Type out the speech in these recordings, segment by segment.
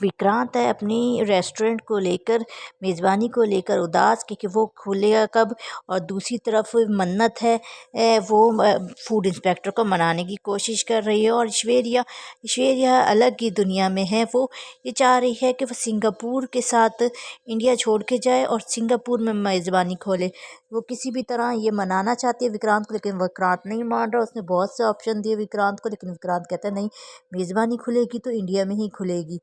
विक्रांत है अपनी रेस्टोरेंट को लेकर, मेज़बानी को लेकर उदास कि वो खुलेगा कब। और दूसरी तरफ मन्नत है, वो फूड इंस्पेक्टर को मनाने की कोशिश कर रही है। और ऐश्वर्या ऐश्वर्या अलग ही दुनिया में है। वो ये चाह रही है कि वो सिंगापुर के साथ इंडिया छोड़ के जाए और सिंगापुर में मेज़बानी खोले। वो किसी भी तरह ये मनाना चाहती है विक्रांत को, लेकिन विक्रांत नहीं मान रहा। उसने बहुत से ऑप्शन दिए विक्रांत को, लेकिन विक्रांत कहता है नहीं, मेज़बानी खुलेगी तो इंडिया में ही खुलेगी।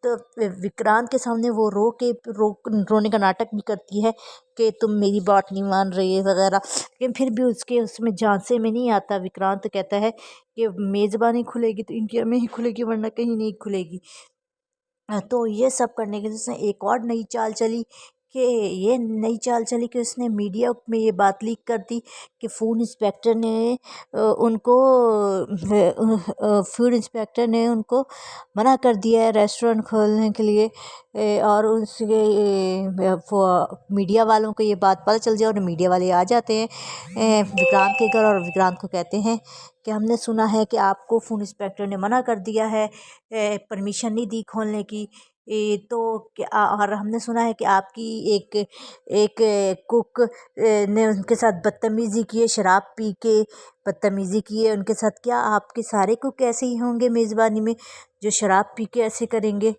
तो विक्रांत के सामने वो रोने का नाटक भी करती है कि तुम मेरी बात नहीं मान रही है वगैरह, लेकिन फिर भी उसमें झांसे में नहीं आता। विक्रांत कहता है कि मेज़बानी खुलेगी तो इंडिया में ही खुलेगी, वरना कहीं नहीं खुलेगी। तो ये सब करने के लिए उसने एक और नई चाल चली कि उसने मीडिया में ये बात लीक कर दी कि फूड इंस्पेक्टर ने उनको मना कर दिया है रेस्टोरेंट खोलने के लिए। और उसके मीडिया वालों को ये बात पता चल जाए और मीडिया वाले आ जाते हैं विक्रांत के घर, और विक्रांत को कहते हैं कि हमने सुना है कि आपको फूड इंस्पेक्टर ने मना कर दिया है, परमिशन नहीं दी खोलने की। तो और हमने सुना है कि आपकी एक एक कुक ने उनके साथ बदतमीज़ी की है, शराब पी के बदतमीज़ी की है उनके साथ। क्या आपके सारे कुक ऐसे ही होंगे मेज़बानी में जो शराब पी के ऐसे करेंगे?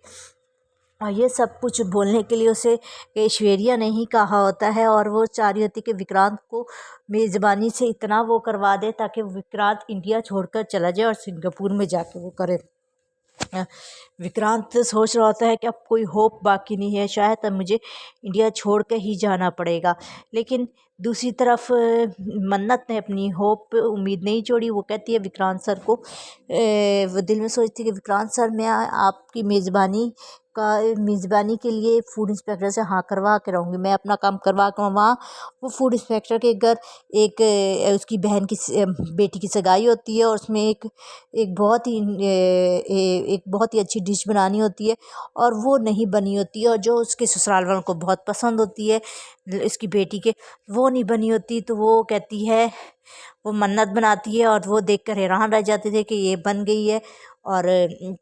और ये सब कुछ बोलने के लिए उसे ऐश्वर्या ने ही कहा होता है। और वो चाह रही होती कि विक्रांत को मेज़बानी से इतना वो करवा दे ताकि विक्रांत इंडिया छोड़कर चला जाए और सिंगापुर में जाके वो करे। विक्रांत सोच रहा होता है कि अब कोई होप बाकी नहीं है, शायद अब मुझे इंडिया छोड़ के ही जाना पड़ेगा। लेकिन दूसरी तरफ मन्नत ने अपनी होप उम्मीद नहीं छोड़ी। वो कहती है विक्रांत सर को, वो दिल में सोचती है कि विक्रांत सर मैं आपकी मेज़बानी के लिए फूड इंस्पेक्टर से हाँ करवा के रहूँगी, मैं अपना काम करवा कर वहाँ। वो फूड इंस्पेक्टर के घर एक उसकी बहन की बेटी की सगाई होती है, और उसमें एक बहुत ही एक बहुत ही अच्छी डिश बनानी होती है, और वो नहीं बनी होती है, और जो उसके ससुराल वालों को बहुत पसंद होती है इसकी बेटी के, वो नहीं बनी होती। तो वो कहती है, वो मन्नत बनाती है और वो देखकर हैरान रह जाते थे कि ये बन गई है। और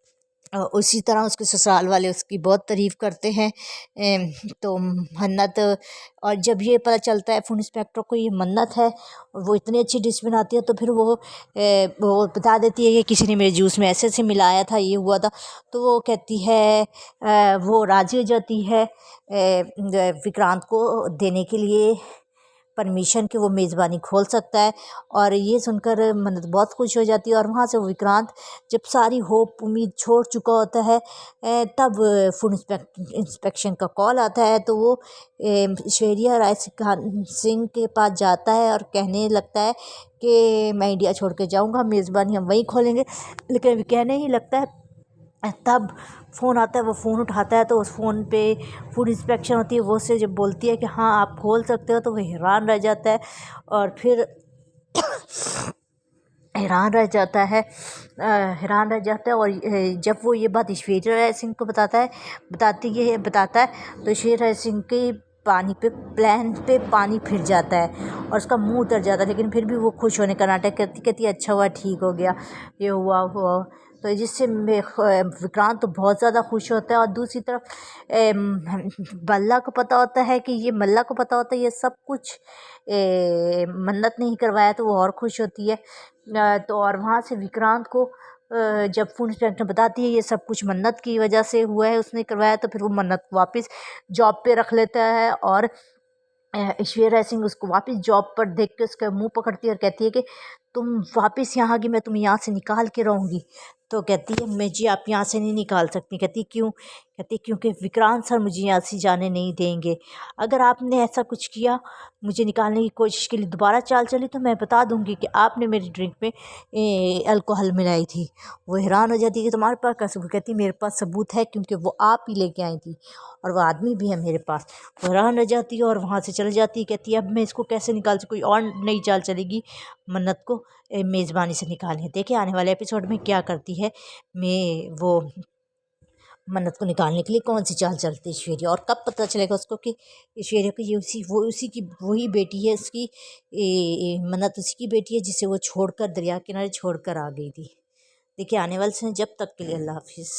उसी तरह उसके ससुराल वाले उसकी बहुत तारीफ़ करते हैं। तो मन्नत, और जब ये पता चलता है फूड इंस्पेक्टर को ये मन्नत है और वो इतनी अच्छी डिश बनाती है, तो फिर वो बता देती है कि किसी ने मेरे जूस में ऐसे मिलाया था, ये हुआ था। तो वो कहती है, वो राज़ी हो जाती है विक्रांत को देने के लिए परमिशन कि वो मेज़बानी खोल सकता है। और ये सुनकर मन्नत बहुत खुश हो जाती है। और वहाँ से वो विक्रांत जब सारी होप उम्मीद छोड़ चुका होता है, तब फूड इंस्पेक्शन का कॉल आता है। तो वो ऐश्वर्या राय सिंह के पास जाता है और कहने लगता है कि मैं इंडिया छोड़ के जाऊँगा, मेज़बानी हम वहीं खोलेंगे। लेकिन अभी कहने ही लगता है, तब फ़ोन आता है। वो फ़ोन उठाता है तो उस फ़ोन पे फूड इंस्पेक्शन होती है, वो उससे जब बोलती है कि हाँ आप खोल सकते हो, तो वो हैरान रह जाता है। और फिर हैरान रह जाता है और जब वो ये बात ऐश्वर्या राय सिंह को बताता है तो ऐश्वर्या राय सिंह के प्लान पे पानी फिर जाता है और उसका मुंह उतर जाता है। लेकिन फिर भी वो खुश होने का नाटक कहती अच्छा हुआ, ठीक हो गया, ये हुआ। तो जिससे विक्रांत तो बहुत ज़्यादा खुश होता है। और दूसरी तरफ मल्ला को पता होता है ये सब कुछ मन्नत ने ही करवाया, तो वो और खुश होती है। तो और वहाँ से विक्रांत को जब फूड इंस्पेक्टर बताती है ये सब कुछ मन्नत की वजह से हुआ है, उसने करवाया, तो फिर वो मन्नत वापस जॉब पे रख लेता है। और ऐश्वर्या सिंह उसको वापस जॉब पर देख के उसका मुंह पकड़ती है और कहती है कि तुम वापस यहाँ आ गई, मैं तुम्हें यहाँ से निकाल के रहूँगी। तो कहती है मैं जी आप यहाँ से नहीं निकाल सकती। कहती क्यों? कहती क्योंकि विक्रांत सर मुझे यहाँ से जाने नहीं देंगे। अगर आपने ऐसा कुछ किया, मुझे निकालने की कोशिश के लिए दोबारा चाल चली, तो मैं बता दूंगी कि आपने मेरी ड्रिंक में अल्कोहल मिलाई थी। वो हैरान हो जाती है कि तुम्हारे पास क्या सबूत? कहती मेरे पास सबूत है, क्योंकि वो आप ही लेके आई थी और वो आदमी भी है मेरे पास। वो हैरान रह जाती है और वहाँ से चली जाती है। कहती है अब मैं इसको कैसे निकाल सकूँ? कोई और नई चाल चलेगी मन्नत को मेज़बानी से निकालनी। देखिए आने वाले एपिसोड में क्या करती है वो मन्नत को निकालने के लिए कौन सी चाल चलती है ऐश्वर्या, और कब पता चलेगा उसको कि ऐश्वर्या को ये उसी की वही बेटी है, उसकी मन्नत उसी की बेटी है जिसे वो छोड़कर दरिया किनारे छोड़कर आ गई थी। देखिए आने वाले समय, जब तक के लिए अल्लाह हाफिज़।